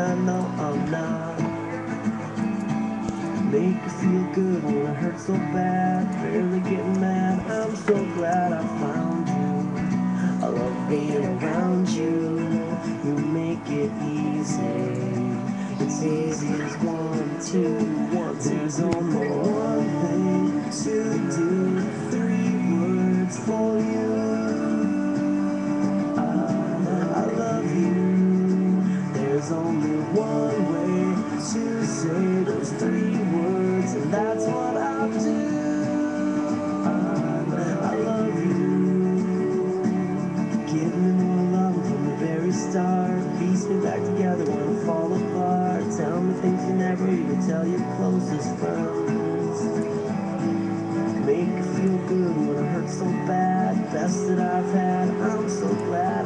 I know I'm not. Make you feel good when it hurts so bad. Barely getting mad, I'm so glad I found you. I love being around you. You make it easy. It's easy as 1, 2, 1, 2. There's only one thing to do. 3 words for you. I love you. There's only one way to say those 3 words, and that's what I'll do. I love you. Give me more love from the very start. Piece me back together when I fall apart. Tell me things you never even tell your closest friends. Make you feel good when it hurts so bad. Best that I've had, I'm so glad.